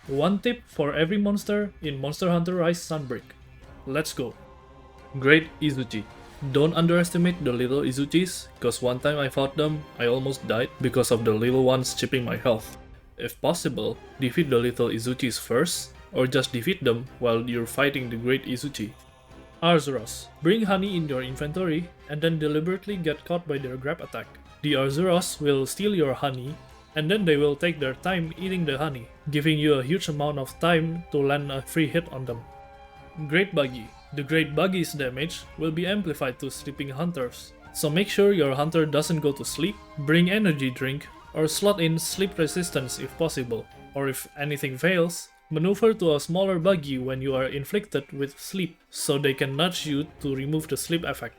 One tip for every monster in Monster Hunter Rise Sunbreak. Let's go. Great Izuchi. Don't underestimate the little Izuchis, cause one time I fought them, I almost died because of the little ones chipping my health. If possible, defeat the little Izuchis first, or just defeat them while you're fighting the great Izuchi. Arzuros. Bring honey in your inventory and then deliberately get caught by their grab attack. The Arzuros will steal your honey and then they will take their time eating the honey, giving you a huge amount of time to land a free hit on them. Great Baggi. The Great Baggi's damage will be amplified to sleeping hunters, so make sure your hunter doesn't go to sleep, bring energy drink, or slot in sleep resistance if possible, or if anything fails, maneuver to a smaller Baggi when you are inflicted with sleep, so they can nudge you to remove the sleep effect.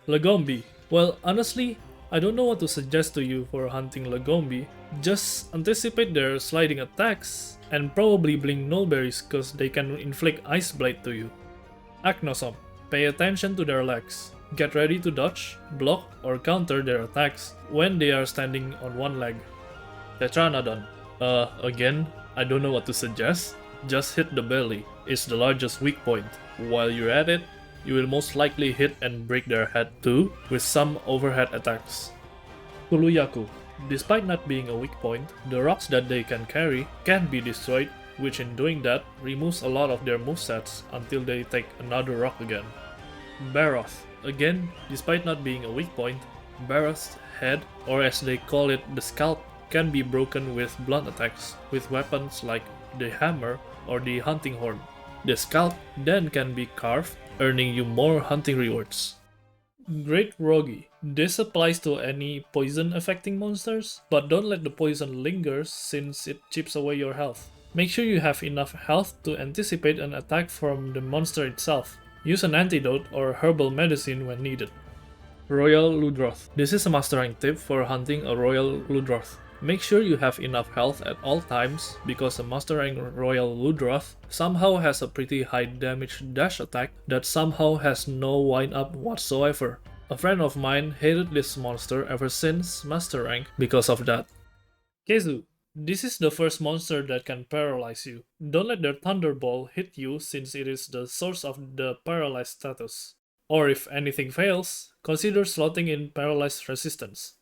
Lagombi. Well, honestly, I don't know what to suggest to you for hunting Lagombi. Just anticipate their sliding attacks, and probably blink nullberries cause they can inflict Ice Blade to you. Aknosom. Pay attention to their legs. Get ready to dodge, block, or counter their attacks when they are standing on one leg. Tetranadon. Again, I don't know what to suggest. Just hit the belly. It's the largest weak point. While you're at it, you will most likely hit and break their head too, with some overhead attacks. Kulu-Ya-Ku. Despite not being a weak point, the rocks that they can carry can be destroyed, which in doing that removes a lot of their movesets until they take another rock again. Barroth. Again, despite not being a weak point, Barroth's head, or as they call it, the scalp, can be broken with blunt attacks with weapons like the hammer or the hunting horn. The scalp then can be carved, earning you more hunting rewards. Great Wroggi. This applies to any poison affecting monsters, but don't let the poison linger since it chips away your health. Make sure you have enough health to anticipate an attack from the monster itself. Use an antidote or herbal medicine when needed. Royal Ludroth. This is a master rank tip for hunting a Royal Ludroth. Make sure you have enough health at all times because a master rank Royal Ludroth somehow has a pretty high damage dash attack that somehow has no wind up whatsoever. A friend of mine hated this monster ever since master rank because of that. Khezu. This is the first monster that can paralyze you. Don't let their thunderball hit you since it is the source of the paralyzed status. Or if anything fails, consider slotting in paralyzed resistance.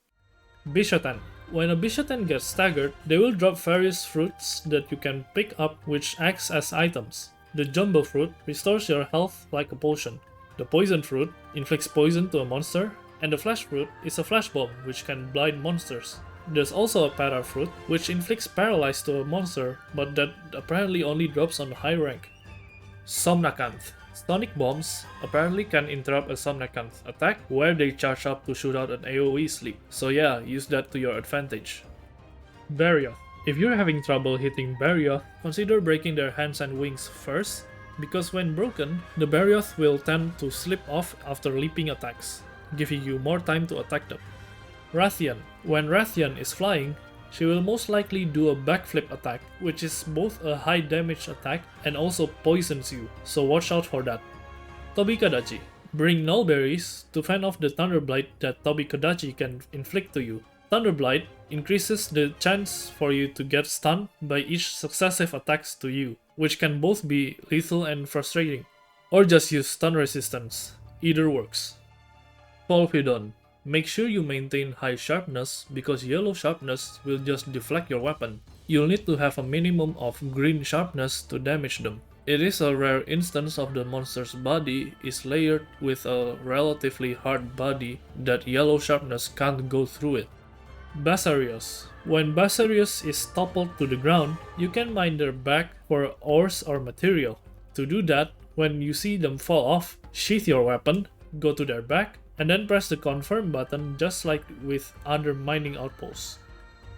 Bishaten. When a Bishaten gets staggered, they will drop various fruits that you can pick up which acts as items. The Jumbo Fruit restores your health like a potion. The Poison Fruit inflicts poison to a monster, and the Flash Fruit is a flash bomb which can blind monsters. There's also a Para Fruit which inflicts paralyze to a monster, but that apparently only drops on high rank. Somnacanth. Sonic bombs apparently can interrupt a Somnacanth attack where they charge up to shoot out an AoE sleep, so yeah, use that to your advantage. Barioth. If you're having trouble hitting Barioth, consider breaking their hands and wings first, because when broken, the Barioth will tend to slip off after leaping attacks, giving you more time to attack them. Rathian. When Rathian is flying, she will most likely do a backflip attack, which is both a high damage attack and also poisons you, so watch out for that. Tobi-Kadachi. Bring nullberries to fend off the Thunderblight that Tobi-Kadachi can inflict to you. Thunderblight increases the chance for you to get stunned by each successive attacks to you, which can both be lethal and frustrating. Or just use stun resistance, either works. Volvidon. Make sure you maintain high sharpness because yellow sharpness will just deflect your weapon. You'll need to have a minimum of green sharpness to damage them. It is a rare instance of the monster's body is layered with a relatively hard body that yellow sharpness can't go through it. Bazelgeuse. When Bazelgeuse is toppled to the ground, you can mine their back for ores or material. To do that, when you see them fall off, sheath your weapon, go to their back, and then press the confirm button just like with other mining outposts.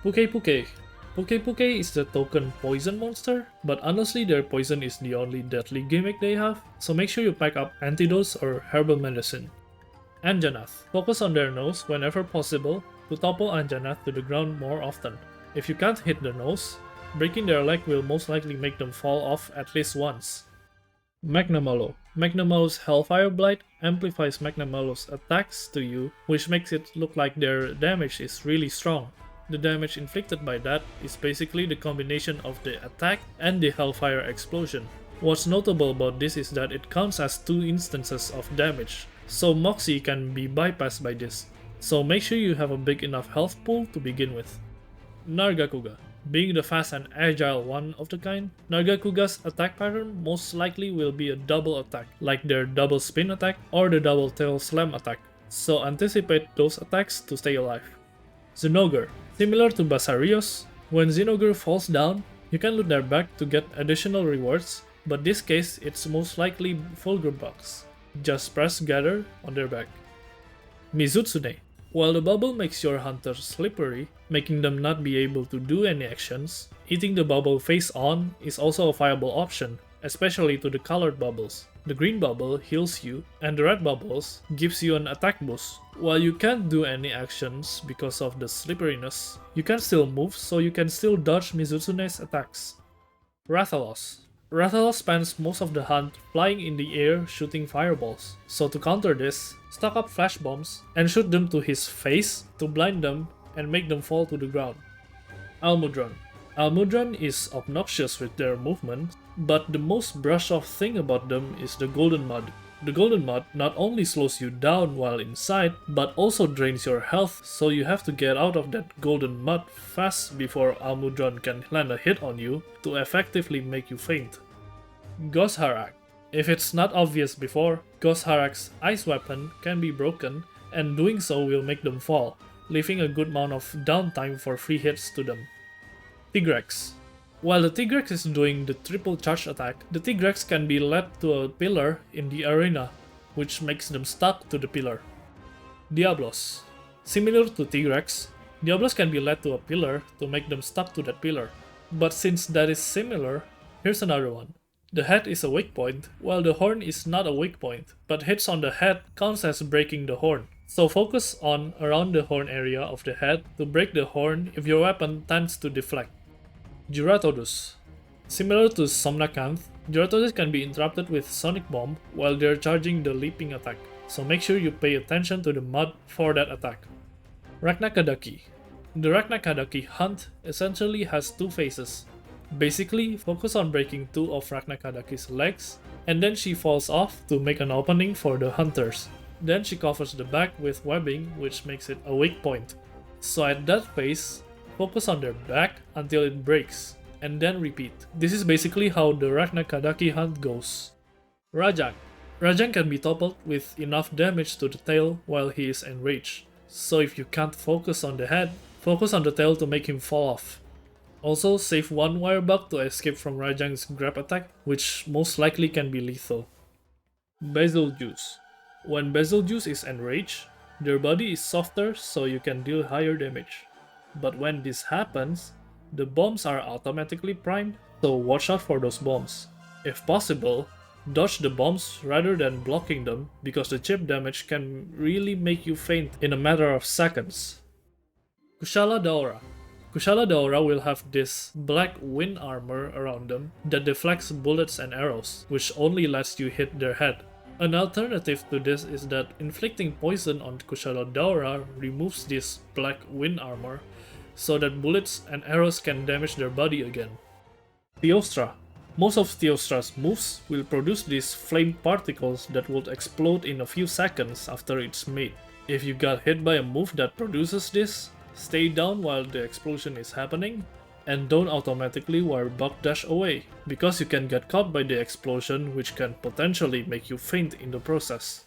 Pukei-Pukei. Pukei-Pukei is the token poison monster, but honestly their poison is the only deadly gimmick they have, so make sure you pack up antidotes or herbal medicine. Anjanath. Focus on their nose whenever possible to topple Anjanath to the ground more often. If you can't hit the nose, breaking their leg will most likely make them fall off at least once. Magnamallow. Magnamallow's Hellfire Blight amplifies Magnamallow's attacks to you, which makes it look like their damage is really strong. The damage inflicted by that is basically the combination of the attack and the Hellfire explosion. What's notable about this is that it counts as 2 instances of damage, so Moxie can be bypassed by this. So make sure you have a big enough health pool to begin with. Nargacuga. Being the fast and agile one of the kind, Nargacuga's attack pattern most likely will be a double attack, like their double spin attack or the double tail slam attack, so anticipate those attacks to stay alive. Zinogre. Similar to Basarios, when Zinogre falls down, you can loot their back to get additional rewards, but this case it's most likely Fulgur bucks. Just press gather on their back. Mizutsune. While the bubble makes your hunters slippery, making them not be able to do any actions, eating the bubble face on is also a viable option, especially to the colored bubbles. The green bubble heals you, and the red bubbles gives you an attack boost. While you can't do any actions because of the slipperiness, you can still move, so you can still dodge Mizutsune's attacks. Rathalos. Rathalos spends most of the hunt flying in the air shooting fireballs, so to counter this, stock up flash bombs and shoot them to his face to blind them and make them fall to the ground. Allmother. Allmother is obnoxious with their movement, but the most brush-off thing about them is the golden mud. The golden mud not only slows you down while inside, but also drains your health, so you have to get out of that golden mud fast before Allmother can land a hit on you to effectively make you faint. Goss Harag. If it's not obvious before, Goss Harag's ice weapon can be broken, and doing so will make them fall, leaving a good amount of downtime for free hits to them. Tigrex. While the Tigrex is doing the triple charge attack, the Tigrex can be led to a pillar in the arena, which makes them stuck to the pillar. Diablos. Similar to Tigrex, Diablos can be led to a pillar to make them stuck to that pillar. But since that is similar, here's another one. The head is a weak point, while the horn is not a weak point, but hits on the head counts as breaking the horn. So focus on around the horn area of the head to break the horn if your weapon tends to deflect. Rathalos. Similar to Somnacanth, Rathalos can be interrupted with Sonic Bomb while they're charging the leaping attack, so make sure you pay attention to the mud for that attack. Rathian. The Rathian hunt essentially has 2 phases. Basically, focus on breaking 2 of Rathian's legs, and then she falls off to make an opening for the hunters. Then she covers the back with webbing, which makes it a weak point. So at that phase, focus on their back until it breaks, and then repeat. This is basically how the Rathian hunt goes. Rajang. Rajang can be toppled with enough damage to the tail while he is enraged. So if you can't focus on the head, focus on the tail to make him fall off. Also, save 1 wire bug to escape from Rajang's grab attack, which most likely can be lethal. Bazelgeuse. When Bazelgeuse is enraged, their body is softer so you can deal higher damage. But when this happens, the bombs are automatically primed, so watch out for those bombs. If possible, dodge the bombs rather than blocking them, because the chip damage can really make you faint in a matter of seconds. Kushala Daora. Kushala Daora will have this black wind armor around them that deflects bullets and arrows, which only lets you hit their head. An alternative to this is that inflicting poison on Kushala Daora removes this black wind armor, so that bullets and arrows can damage their body again. Teostra. Most of Teostra's moves will produce these flame particles that will explode in a few seconds after it's made. If you got hit by a move that produces this, stay down while the explosion is happening, and don't automatically wire bug dash away, because you can get caught by the explosion, which can potentially make you faint in the process.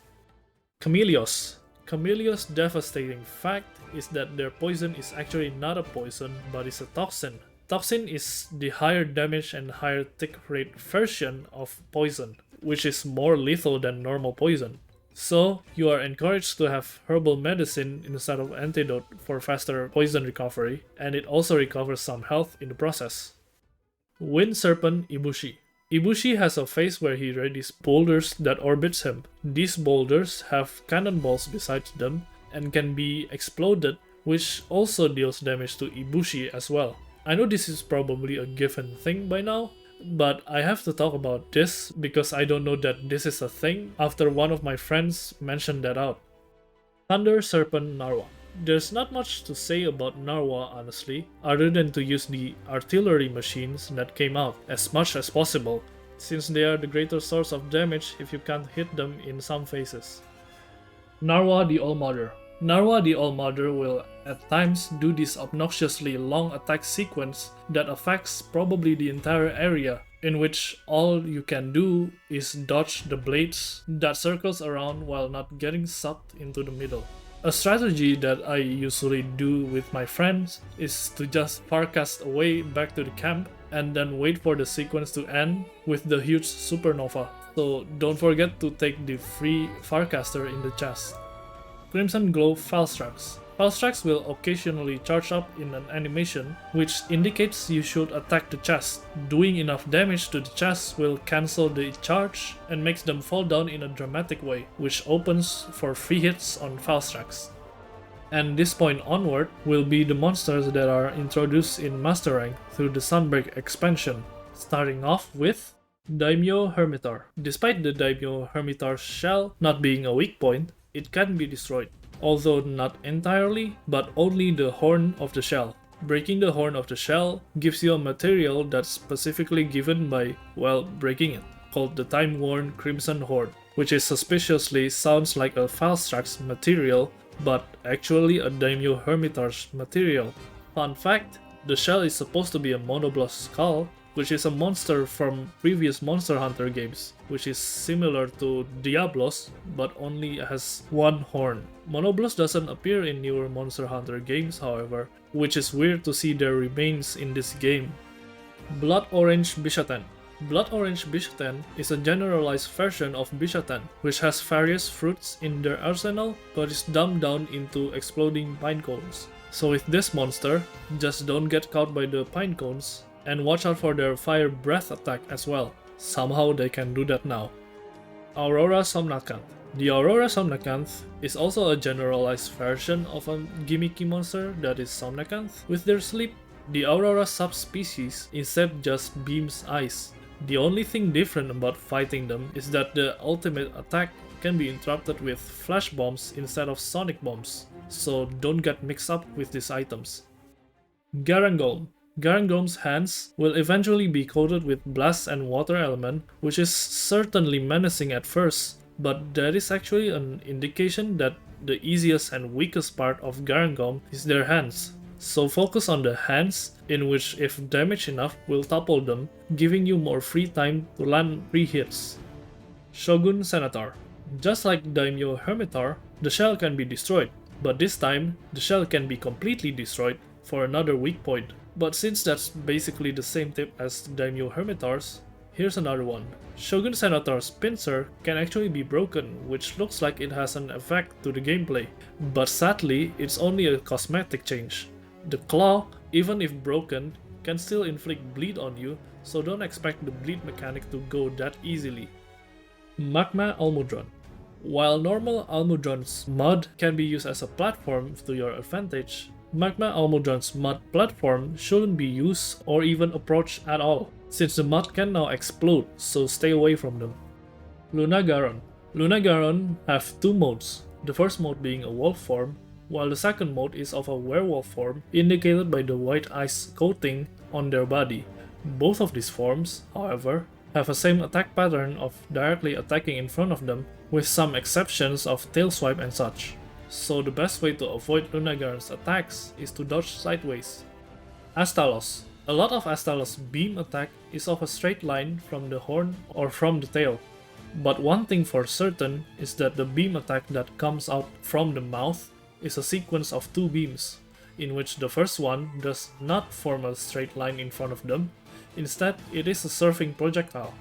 Chameleos. Chameleos' devastating fact is that their poison is actually not a poison, but is a toxin. Toxin is the higher damage and higher tick rate version of poison, which is more lethal than normal poison. So, you are encouraged to have herbal medicine instead of antidote for faster poison recovery, and it also recovers some health in the process. Wind Serpent Ibushi. Ibushi has a phase where he readies boulders that orbits him. These boulders have cannonballs beside them and can be exploded, which also deals damage to Ibushi as well. I know this is probably a given thing by now, but I have to talk about this because I don't know that this is a thing after one of my friends mentioned that out. Thunder Serpent Narwa. There's not much to say about Narwa honestly, other than to use the artillery machines that came out as much as possible, since they are the greater source of damage if you can't hit them in some phases. Narwa the Allmother. Narwa the Allmother will at times do this obnoxiously long attack sequence that affects probably the entire area, in which all you can do is dodge the blades that circles around while not getting sucked into the middle. A strategy that I usually do with my friends is to just farcast away back to the camp and then wait for the sequence to end with the huge supernova. So don't forget to take the free farcaster in the chest. Crimson Glow Valstrax. Valstrax will occasionally charge up in an animation, which indicates you should attack the chest. Doing enough damage to the chest will cancel the charge and makes them fall down in a dramatic way, which opens for free hits on Valstrax. And this point onward will be the monsters that are introduced in Master Rank through the Sunbreak expansion, starting off with Daimyo Hermitar. Despite the Daimyo Hermitar's shell not being a weak point, it can be destroyed, although not entirely, but only the horn of the shell. Breaking the horn of the shell gives you a material that's specifically given by, well, breaking it, called the Time-Worn Crimson Horn, which is suspiciously sounds like a Valstrax material, but actually a Daimyo Hermitar's material. Fun fact, the shell is supposed to be a Monoblos skull, which is a monster from previous Monster Hunter games, which is similar to Diablos, but only has one horn. Monoblos doesn't appear in newer Monster Hunter games, however, which is weird to see their remains in this game. Blood Orange Bishaten. Blood Orange Bishaten is a generalized version of Bishaten, which has various fruits in their arsenal, but is dumbed down into exploding pine cones. So with this monster, just don't get caught by the pine cones, and watch out for their fire breath attack as well. Somehow they can do that now. Aurora Somnacanth. The Aurora Somnacanth is also a generalized version of a gimmicky monster that is Somnacanth. With their sleep, the Aurora subspecies instead just beams ice. The only thing different about fighting them is that the ultimate attack can be interrupted with flash bombs instead of sonic bombs, so don't get mixed up with these items. Garangolm. Garangolm's hands will eventually be coated with blast and water element, which is certainly menacing at first, but that is actually an indication that the easiest and weakest part of Garangolm is their hands. So focus on the hands, in which if damaged enough will topple them, giving you more free time to land free hits. Shogun Senator. Just like Daimyo Hermitar, the shell can be destroyed, but this time the shell can be completely destroyed for another weak point. But since that's basically the same tip as Daimyo Hermitars, here's another one. Shogun Senator's pincer can actually be broken, which looks like it has an effect to the gameplay, but sadly it's only a cosmetic change. The claw, even if broken, can still inflict bleed on you, so don't expect the bleed mechanic to go that easily. Magma Almudron. While normal Almudron's mud can be used as a platform to your advantage, Magma Almudron's mud platform shouldn't be used or even approached at all, since the mud can now explode, so stay away from them. Lunagaron. Lunagaron have two modes, the first mode being a wolf form, while the second mode is of a werewolf form, indicated by the white ice coating on their body. Both of these forms, however, have a same attack pattern of directly attacking in front of them, with some exceptions of tail swipe and such. So the best way to avoid Lunagaron's attacks is to dodge sideways. Astalos. A lot of Astalos' beam attack is of a straight line from the horn or from the tail. But one thing for certain is that the beam attack that comes out from the mouth is a sequence of two beams, in which the first one does not form a straight line in front of them, instead it is a surfing projectile.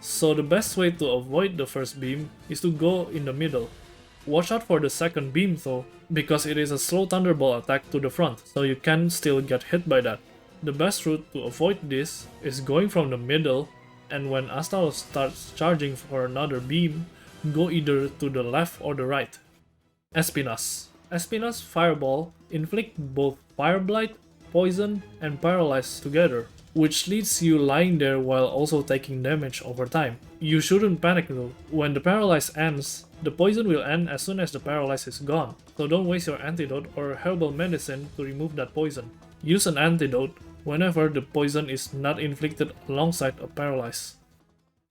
So the best way to avoid the first beam is to go in the middle. Watch out for the second beam though, because it is a slow thunderbolt attack to the front, so you can still get hit by that. The best route to avoid this is going from the middle, and when Astalos starts charging for another beam, go either to the left or the right. Espinas. Espinas Fireball inflict both Fire Blight, Poison, and Paralyze together. which leaves you lying there while also taking damage over time. You shouldn't panic though. When the paralyze ends, the poison will end as soon as the paralyze is gone, so don't waste your antidote or herbal medicine to remove that poison. Use an antidote whenever the poison is not inflicted alongside a paralyze.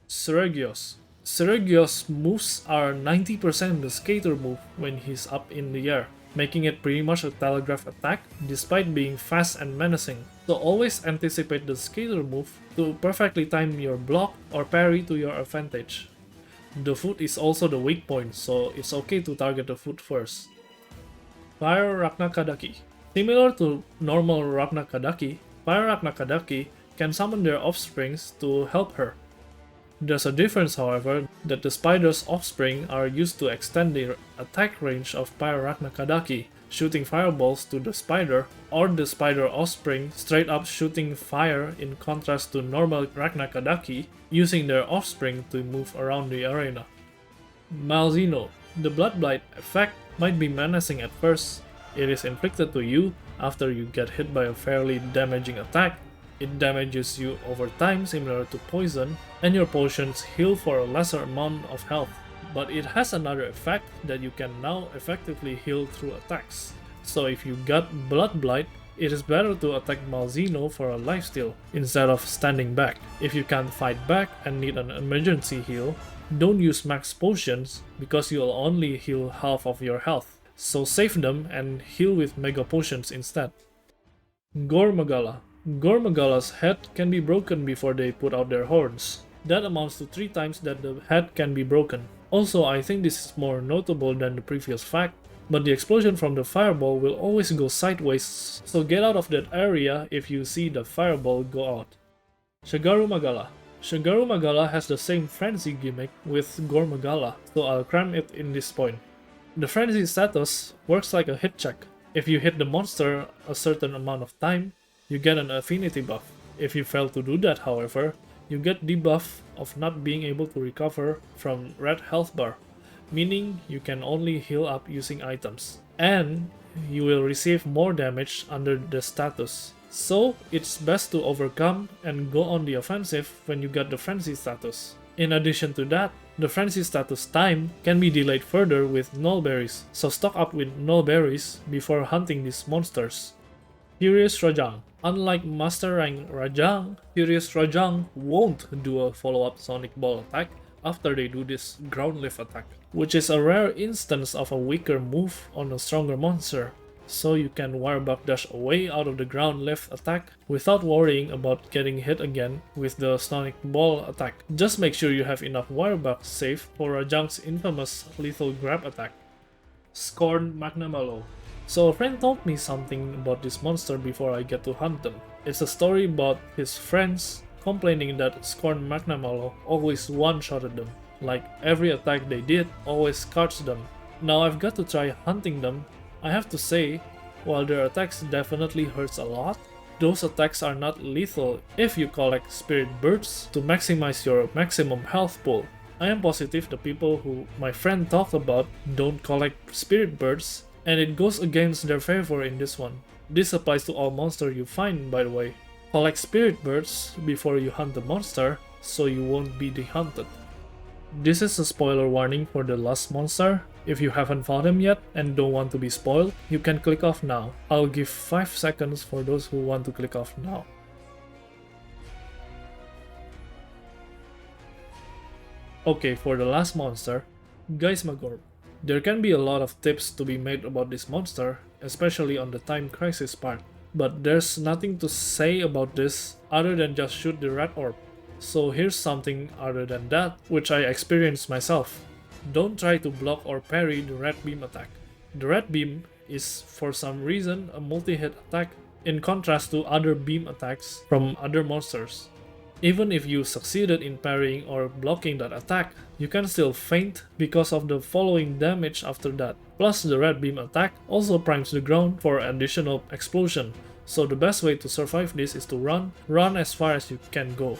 Seregios. Seregios' moves are 90% the skater move when he's up in the air, making it pretty much a telegraph attack despite being fast and menacing. So always anticipate the skater move to perfectly time your block or parry to your advantage. The foot is also the weak point, so it's okay to target the foot first. Fire Rakna-Kadaki. Similar to normal Rakna-Kadaki, Fire Rakna-Kadaki can summon their offsprings to help her. There's a difference, however, that the spider's offspring are used to extend the attack range of Fire Rakna-Kadaki, shooting fireballs to the spider, or the spider offspring straight up shooting fire in contrast to normal Rakna-Kadaki, using their offspring to move around the arena. Malzeno. The Blood Blight effect might be menacing at first. It is inflicted to you after you get hit by a fairly damaging attack. It damages you over time similar to poison, and your potions heal for a lesser amount of health. But it has another effect that you can now effectively heal through attacks. So if you got Blood Blight, it is better to attack Malzeno for a lifesteal instead of standing back. If you can't fight back and need an emergency heal, don't use max potions because you'll only heal half of your health. So save them and heal with mega potions instead. Gore-Magala. Gore-Magala's head can be broken before they put out their horns. That amounts to 3 times that the head can be broken. Also, I think this is more notable than the previous fact, but the explosion from the fireball will always go sideways, so get out of that area if you see the fireball go out. Shagaru Magala. Shagaru Magala has the same frenzy gimmick with Gore-Magala, so I'll cram it in this point. The frenzy status works like a hit check. If you hit the monster a certain amount of time, you get an affinity buff. If you fail to do that, however, you get debuff of not being able to recover from red health bar, meaning you can only heal up using items, and you will receive more damage under the status. So it's best to overcome and go on the offensive when you get the frenzy status. In addition to that, the frenzy status time can be delayed further with null berries, so stock up with null berries before hunting these monsters. Furious Rajang. Unlike Master Rank Rajang, Furious Rajang won't do a follow-up Sonic Ball attack after they do this ground lift attack, which is a rare instance of a weaker move on a stronger monster, so you can wirebug dash away out of the ground lift attack without worrying about getting hit again with the Sonic Ball attack. Just make sure you have enough wirebug saved for Rajang's infamous lethal grab attack. Scorn Magnamalo. So a friend told me something about this monster before I get to hunt them. It's a story about his friends complaining that Scorn Magnamalo always one-shotted them, like every attack they did always scarched them. Now I've got to try hunting them. I have to say, while their attacks definitely hurts a lot, those attacks are not lethal if you collect spirit birds to maximize your maximum health pool. I am positive the people who my friend talked about don't collect spirit birds, and it goes against their favor in this one. This applies to all monsters you find, by the way. Collect spirit birds before you hunt the monster, so you won't be de-hunted. This is a spoiler warning for the last monster. If you haven't fought him yet and don't want to be spoiled, you can click off now. I'll give 5 seconds for those who want to click off now. Okay, for the last monster, Geismagorb. There can be a lot of tips to be made about this monster, especially on the time crisis part, but there's nothing to say about this other than just shoot the red orb. So here's something other than that, which I experienced myself. Don't try to block or parry the red beam attack. The red beam is for some reason a multi-hit attack, in contrast to other beam attacks from other monsters. Even if you succeeded in parrying or blocking that attack, you can still faint because of the following damage after that. Plus the red beam attack also primes the ground for additional explosion, so the best way to survive this is to run as far as you can go.